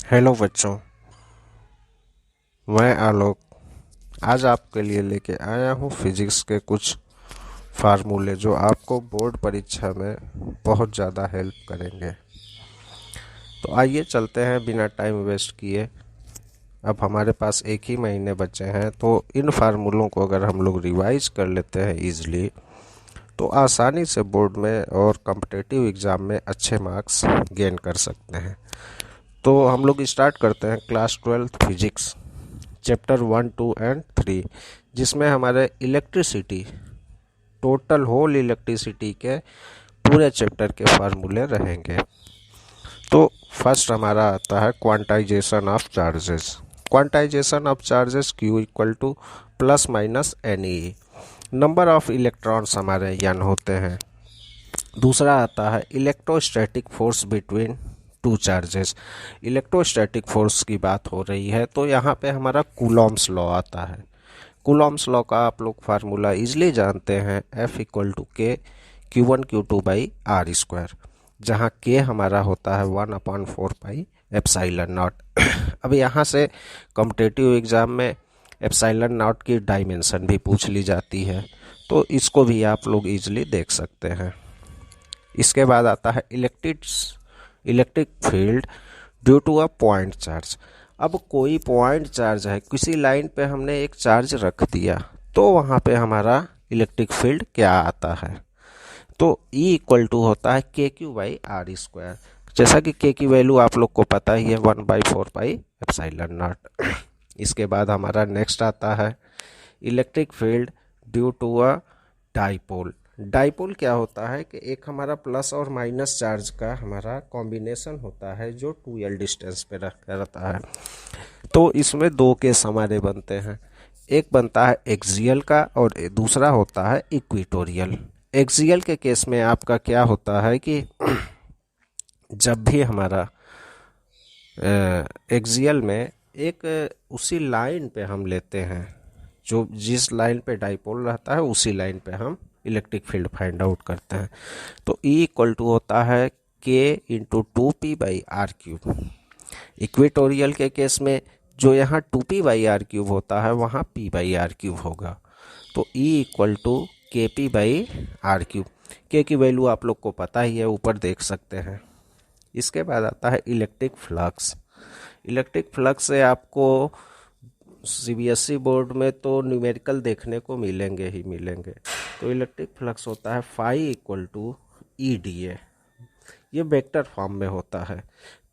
Hello बच्चों, मैं आलोक आज आपके लिए लेके आया हूँ फिजिक्स के कुछ फार्मूले जो आपको बोर्ड परीक्षा में बहुत ज़्यादा हेल्प करेंगे। तो आइए चलते हैं बिना टाइम वेस्ट किए। अब हमारे पास एक ही महीने बचे हैं, तो इन फार्मूलों को अगर हम लोग रिवाइज कर लेते हैं ईजिली तो आसानी से बोर्ड में और कॉम्पिटिटिव एग्ज़ाम में अच्छे मार्क्स गेन कर सकते हैं। तो हम लोग स्टार्ट करते हैं क्लास 12 फिजिक्स चैप्टर 1, 2 एंड 3, जिसमें हमारे इलेक्ट्रिसिटी टोटल होल इलेक्ट्रिसिटी के पूरे चैप्टर के फार्मूले रहेंगे। तो फर्स्ट हमारा आता है quantization of charges. Quantization of charges Q equal two plus minus NE। Number of electrons हमारे n होते हैं। दूसरा आता है electrostatic force between two charges. Electrostatic force की बात हो रही है तो यहाँ पे हमारा कूलॉम्स लॉ आता है। कूलॉम्स लॉ का आप लोग फार्मूला इजली जानते हैं, F इक्वल टू के Q1Q2/R², जहाँ के हमारा होता है 1/4 पाई एप्साइलन नॉट। अब यहाँ से कॉम्पिटिटिव एग्जाम में एप्साइलन नॉट की डायमेंशन भी पूछ ली जाती है, तो इसको भी आप लोग इजली देख सकते हैं। इसके बाद आता है electric field due to a point charge. अब कोई पॉइंट चार्ज है, किसी लाइन पे हमने एक चार्ज रख दिया, तो वहाँ पे हमारा इलेक्ट्रिक फील्ड क्या आता है, तो E इक्वल टू होता है KQ/R²। जैसा कि के की वैल्यू आप लोग को पता ही है 1/4 पाई एप्साइलन नॉट। इसके बाद हमारा नेक्स्ट आता है electric field due to a dipole. Dipole क्या होता है कि एक हमारा प्लस और माइनस चार्ज का हमारा कॉम्बिनेशन होता है जो 2L डिस्टेंस पे रहता है। तो इसमें दो केस हमारे बनते हैं, एक बनता है एक्सियल का और दूसरा होता है इक्वेटोरियल। एक्सियल के केस में आपका क्या होता है कि जब भी हमारा एक्सियल में एक उसी लाइन पे हम लेते हैं, जो जिस लाइन पे डाइपोल रहता है उसी लाइन पे हम इलेक्ट्रिक फील्ड फाइंड आउट करते हैं। तो E इक्वल टू होता है K × 2P/R³। इक्वेटोरियल के केस में जो यहाँ 2P/R³ होता है वहाँ P/R³ होगा, तो E इक्वल टू KP/R³। के की वैल्यू आप लोग को पता ही है, ऊपर देख सकते हैं। इसके बाद आता है इलेक्ट्रिक फ्लक्स। इलेक्ट्रिक फ्लक्स से आपको CBSE बोर्ड में तो न्यूमेरिकल देखने को मिलेंगे ही मिलेंगे। तो इलेक्ट्रिक फ्लक्स होता है फाई इक्वल टू EDA। ये वेक्टर फॉर्म में होता है।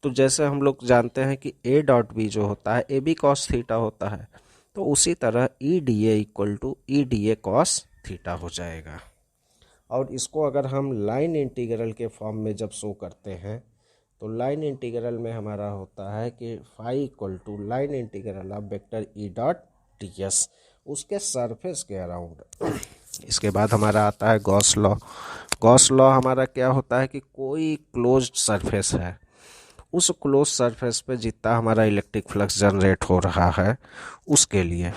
तो जैसे हम लोग जानते हैं कि A.B जो होता है AB cos थीटा होता है, तो उसी तरह EDA equal to EDA cos theta हो जाएगा। और इसको अगर हम लाइन इंटीग्रल के फॉर्म में जब शो करते हैं, तो लाइन इंटीग्रल में हमारा होता है कि phi equal to line integral of vector E.ds उसके सरफेस के अराउंड। इसके बाद हमारा आता है गॉस लॉ। गॉस लॉ हमारा क्या होता है कि कोई क्लोज्ड सरफेस है, उस क्लोज सरफेस पे जितना हमारा इलेक्ट्रिक फ्लक्स जनरेट हो रहा है उसके लिए।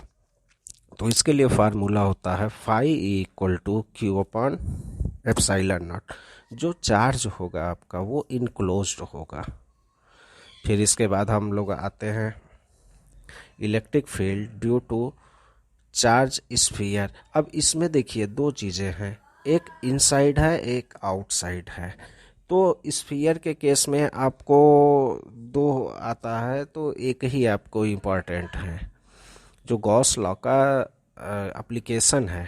तो इसके लिए फार्मूला होता है फाई इक्वल टू Q/एप्साइलन नॉट। जो चार्ज होगा आपका वो इनक्लोज्ड होगा। फिर इसके बाद हम लोग आते हैं electric field due to charge sphere. अब इसमें देखिए दो चीज़ें हैं, एक इनसाइड है एक आउटसाइड है। तो स्फीयर के केस में आपको दो आता है, तो एक ही आपको इम्पॉर्टेंट है। जो गॉस लॉ का एप्लीकेशन है,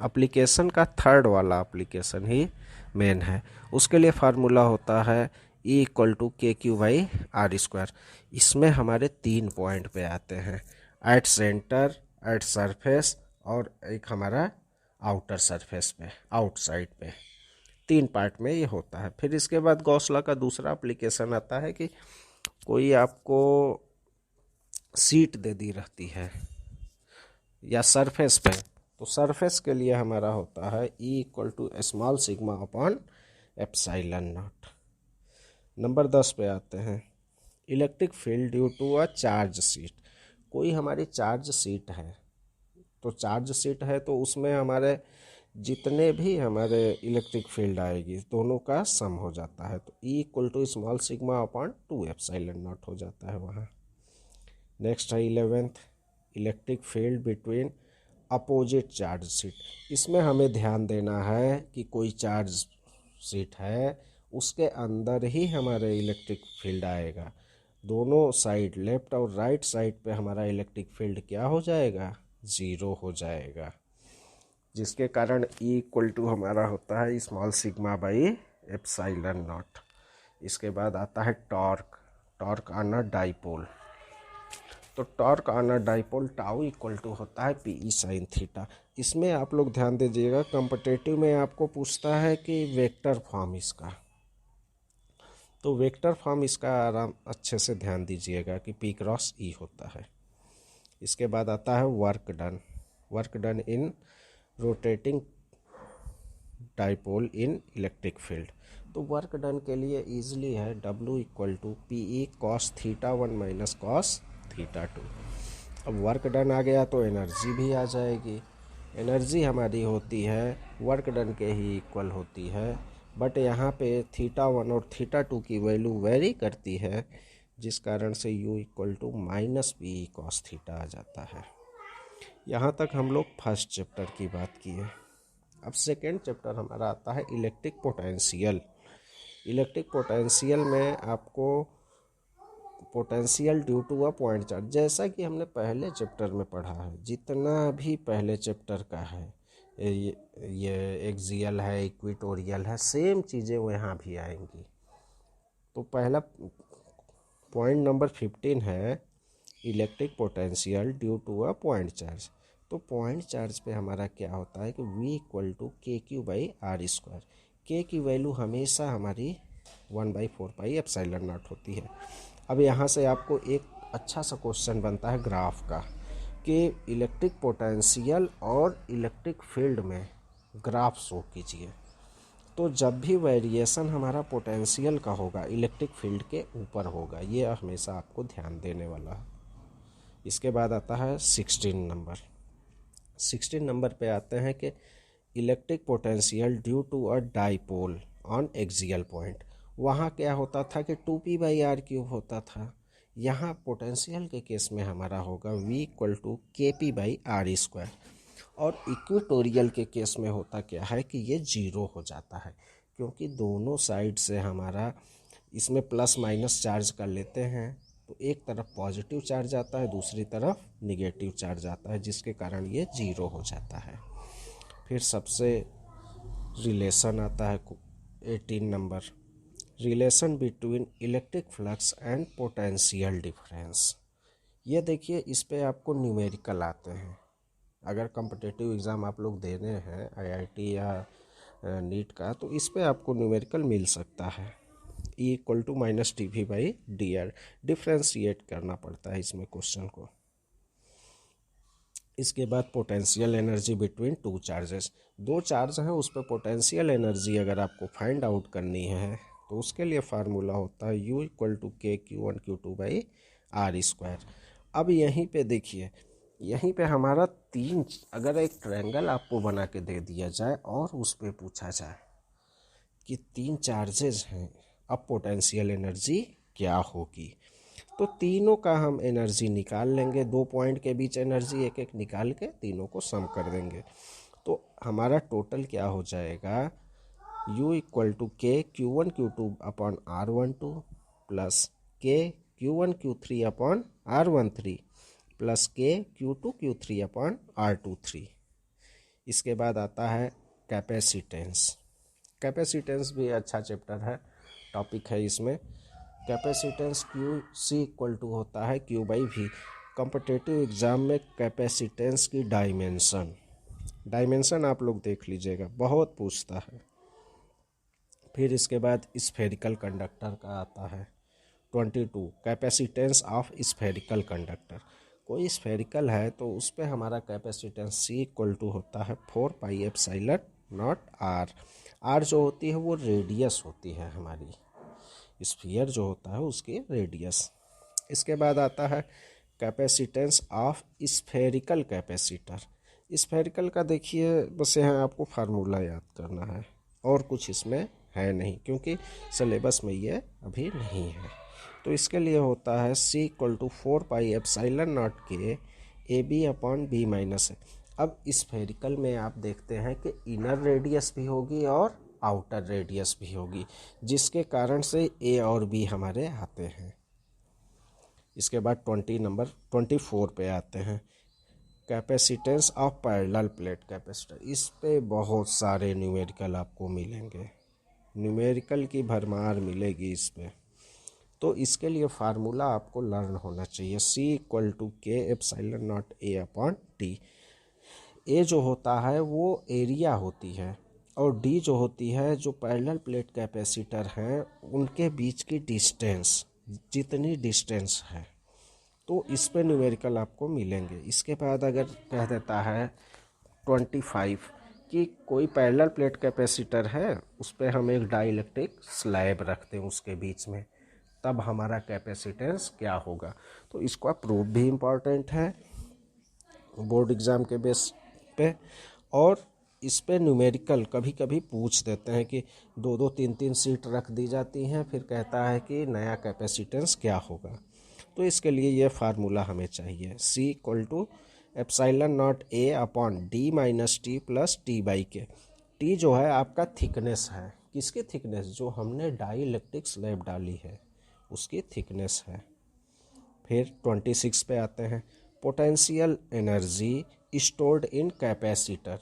एप्लीकेशन का थर्ड वाला एप्लीकेशन ही मेन है। उसके लिए फार्मूला होता है E इक्वल टू KQ/R²। इसमें हमारे 3 पॉइंट पे आते हैं, एट सेंटर, एट सरफेस और एक हमारा आउटर सरफेस पे, आउटसाइड पे। 3 पार्ट में ये होता है। फिर इसके बाद गॉस लॉ का दूसरा एप्लीकेशन आता है कि कोई आपको सीट दे दी रहती है या सरफेस पे, तो सरफेस के लिए हमारा होता है E equal to small sigma upon epsilon naught. Number 10 पे आते हैं electric field due to a charge sheet. कोई हमारी चार्ज सीट है, तो चार्ज सीट है तो उसमें हमारे जितने भी हमारे इलेक्ट्रिक फील्ड आएगी दोनों का सम हो जाता है, तो E equal to small sigma upon 2 epsilon naught हो जाता है वहाँ। नेक्स्ट है 11th, electric field between opposite charge sheet. इसमें हमें ध्यान देना है कि कोई चार्ज शीट है उसके अंदर ही हमारे इलेक्ट्रिक फील्ड आएगा। दोनों साइड लेफ्ट और राइट साइड पे हमारा इलेक्ट्रिक फील्ड क्या हो जाएगा, ज़ीरो हो जाएगा, जिसके कारण ई इक्वल टू हमारा होता है small sigma by epsilon naught. इसके बाद आता है torque, torque on a dipole. तो torque on a dipole tau equal to होता है पी ई साइन थीटा। इसमें आप लोग ध्यान दीजिएगा, कॉम्पिटिटिव में आपको पूछता है कि वेक्टर फॉर्म इसका, तो वेक्टर फॉर्म इसका आराम अच्छे से ध्यान दीजिएगा कि पी क्रॉस ई होता है। इसके बाद आता है work done, work done in rotating dipole in electric field. तो वर्क डन के लिए ईजिली है W equal to P E cos theta 1 minus cos theta 2। अब वर्क डन आ गया तो एनर्जी भी आ जाएगी। एनर्जी हमारी होती है वर्क डन के ही इक्वल होती है, बट यहाँ पे थीटा 1 और थीटा 2 की वैल्यू वेरी करती है, जिस कारण से U equal to minus P E cos theta आ जाता है। यहाँ तक हम लोग फर्स्ट चैप्टर की बात किए। अब सेकेंड चैप्टर हमारा आता है इलेक्ट्रिक पोटेंशियल। इलेक्ट्रिक पोटेंशियल में आपको potential due to a point charge, जैसा कि हमने पहले चैप्टर में पढ़ा है, जितना भी पहले चैप्टर का है, ये एक्सियल है, इक्वेटोरियल है, सेम चीज़ें वो यहाँ भी आएंगी। तो पहला पॉइंट नंबर 15 है electric potential due to a point charge. तो पॉइंट चार्ज पे हमारा क्या होता है कि V equal to K Q by R square. K की वैल्यू हमेशा हमारी 1/4 पाई एप्सिलॉन नॉट होती है। अब यहाँ से आपको एक अच्छा सा क्वेश्चन बनता है ग्राफ का कि इलेक्ट्रिक पोटेंशियल और इलेक्ट्रिक फील्ड में ग्राफ शो कीजिए। तो जब भी वेरिएशन हमारा पोटेंशियल का होगा इलेक्ट्रिक फील्ड के ऊपर होगा, ये हमेशा आपको ध्यान देने वाला है। इसके बाद आता है 16 नंबर। 16 नंबर पे आते हैं कि electric potential due to a dipole on axial point. वहाँ क्या होता था कि 2p/r³ होता था। यहाँ पोटेंशियल के केस में हमारा होगा V इक्वल टू kp/r²। और इक्वेटोरियल के केस में होता क्या है कि ये जीरो हो जाता है, क्योंकि दोनों साइड से हमारा इसमें प्लस माइनस चार्ज कर लेते हैं, तो एक तरफ पॉजिटिव चार्ज आता है, दूसरी तरफ निगेटिव चार्ज आता है, जिसके कारण ये जीरो हो जाता है। फिर सबसे रिलेशन आता है 18 number, relation between electric flux and potential difference. ये देखिए, इस पे आपको न्यूमेरिकल आते हैं। अगर कॉम्पिटिटिव एग्ज़ाम आप लोग दे रहे हैं IIT या नीट का, तो इस पे आपको न्यूमेरिकल मिल सकता है। E equal to minus dV/dr differentiate करना पड़ता है इसमें क्वेश्चन को। इसके बाद potential energy between two charges, दो चार्ज हैं उस पर पोटेंशियल एनर्जी अगर आपको फाइंड आउट करनी है तो उसके लिए फार्मूला होता है U इक्वल टू KQ1Q2/r²। अब यहीं पे देखिए, यहीं पे हमारा तीन, अगर एक ट्रायंगल आपको बना के दे दिया जाए और उस पर पूछा जाए कि तीन चार्जेस हैं, अब पोटेंशियल एनर्जी क्या होगी, तो तीनों का हम एनर्जी निकाल लेंगे। दो पॉइंट के बीच एनर्जी एक एक निकाल के तीनों को सम कर देंगे, तो हमारा टोटल क्या हो जाएगा, U equal to KQ1Q2/R12 plus KQ1Q3/R13 plus KQ2Q3/R23। इसके बाद आता है कैपेसिटेंस। कैपेसिटेंस भी अच्छा चैप्टर है, टॉपिक है इसमें। कैपेसिटेंस QC इक्वल टू होता है Q/V। कॉम्पिटिटिव एग्ज़ाम में कैपेसिटेंस की डायमेंशन आप लोग देख लीजिएगा, बहुत पूछता है। फिर इसके बाद स्फेरिकल कंडक्टर का आता है 22, कैपेसिटेंस ऑफ स्फेरिकल कंडक्टर। कोई स्फेरिकल है तो उस पर हमारा कैपेसिटेंस C इक्वल टू होता है 4πε0r। R जो होती है वो रेडियस होती है हमारी, स्फीयर जो होता है उसकी रेडियस। इसके बाद आता है capacitance of spherical capacitor. Spherical का देखिए बस यहाँ आपको फार्मूला याद करना है और कुछ इसमें है नहीं, क्योंकि सिलेबस में ये अभी नहीं है। तो इसके लिए होता है C = 4πε0 के AB/B-। अब स्फेरिकल में आप देखते हैं कि इनर रेडियस भी होगी और आउटर रेडियस भी होगी, जिसके कारण से A और B हमारे आते हैं। इसके बाद 24 पे आते हैं, capacitance of parallel plate capacitor. इस पे बहुत सारे न्यूमेरिकल आपको मिलेंगे, न्यूमेरिकल की भरमार मिलेगी इस पे। तो इसके लिए फार्मूला आपको लर्न होना चाहिए, C = K/0 A जो होता है वो एरिया होती है, और D जो होती है जो पैरेलल प्लेट कैपेसिटर हैं उनके बीच की डिस्टेंस, जितनी डिस्टेंस है। तो इस पे न्यूमेरिकल आपको मिलेंगे। इसके बाद अगर कह देता है 25 कि कोई पैरेलल प्लेट कैपेसिटर है, उस पर हम एक डाइलेक्ट्रिक स्लैब रखते हैं उसके बीच में, तब हमारा कैपेसिटेंस क्या होगा। तो इसका प्रूफ भी इम्पॉर्टेंट है बोर्ड एग्ज़ाम के बेस पे, और इस पे न्यूमेरिकल कभी कभी पूछ देते हैं कि 2-2 3-3 सीट रख दी जाती हैं, फिर कहता है कि नया कैपेसिटेंस क्या होगा। तो इसके लिए ये फार्मूला हमें चाहिए, C = ε0 A/D - T + T/K। T जो है आपका थिकनेस है, किसकी थिकनेस, जो हमने डाइलेक्ट्रिक स्लैब डाली है उसकी थिकनेस है। फिर 26 पे आते हैं, potential energy stored in capacitor.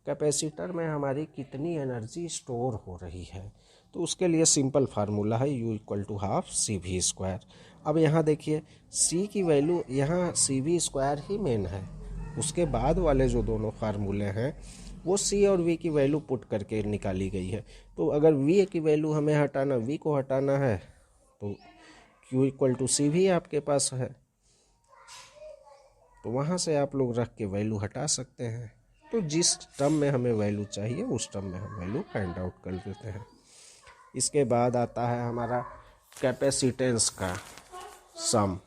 Capacitor में हमारी कितनी एनर्जी स्टोर हो रही है, तो उसके लिए सिंपल फार्मूला है U = 12 CV²। अब यहाँ देखिए C की वैल्यू, यहाँ CV² ही मेन है, उसके बाद वाले जो दोनों फार्मूले हैं वो C और V की वैल्यू पुट करके निकाली गई है। तो अगर V की वैल्यू हमें हटाना, V को हटाना है, तो Q = CV आपके पास है, तो वहाँ से आप लोग रख के वैल्यू हटा सकते हैं। तो जिस टर्म में हमें वैल्यू चाहिए उस टर्म में हम वैल्यू फाइंड आउट कर देते हैं। इसके बाद आता है हमारा कैपेसिटेंस का सम,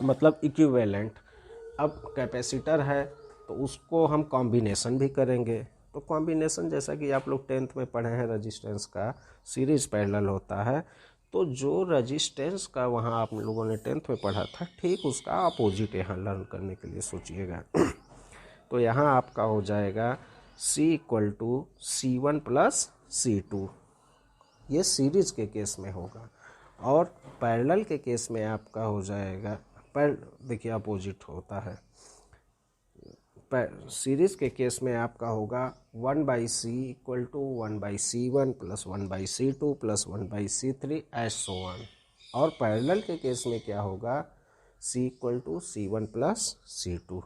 मतलब इक्विवेलेंट। अब कैपेसिटर है तो उसको हम कॉम्बिनेशन भी करेंगे। तो कॉम्बिनेशन जैसा कि आप लोग 10th में पढ़े हैं, रेजिस्टेंस का सीरीज पैरेलल होता है, तो जो रेजिस्टेंस का वहाँ आप लोगों ने 10th में पढ़ा था, ठीक उसका अपोजिट यहाँ लर्न करने के लिए सोचिएगा। तो यहाँ आपका हो जाएगा C = C1 + C2, ये सीरीज के केस में होगा, और पैरेलल के केस में आपका हो जाएगा, देखिए अपोजिट होता है, सीरीज के केस में आपका होगा 1/C = 1/C1 + 1/C2 + 1/C3 so on। और पैरेलल के केस में क्या होगा, C = C1 + C2।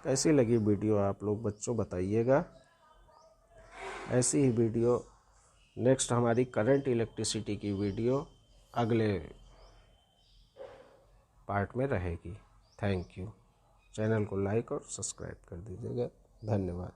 कैसी लगी वीडियो आप लोग बच्चों बताइएगा। ऐसी ही वीडियो नेक्स्ट हमारी करंट इलेक्ट्रिसिटी की वीडियो अगले पार्ट में रहेगी। Thank you. चैनल को लाइक और सब्सक्राइब कर दीजिएगा। धन्यवाद।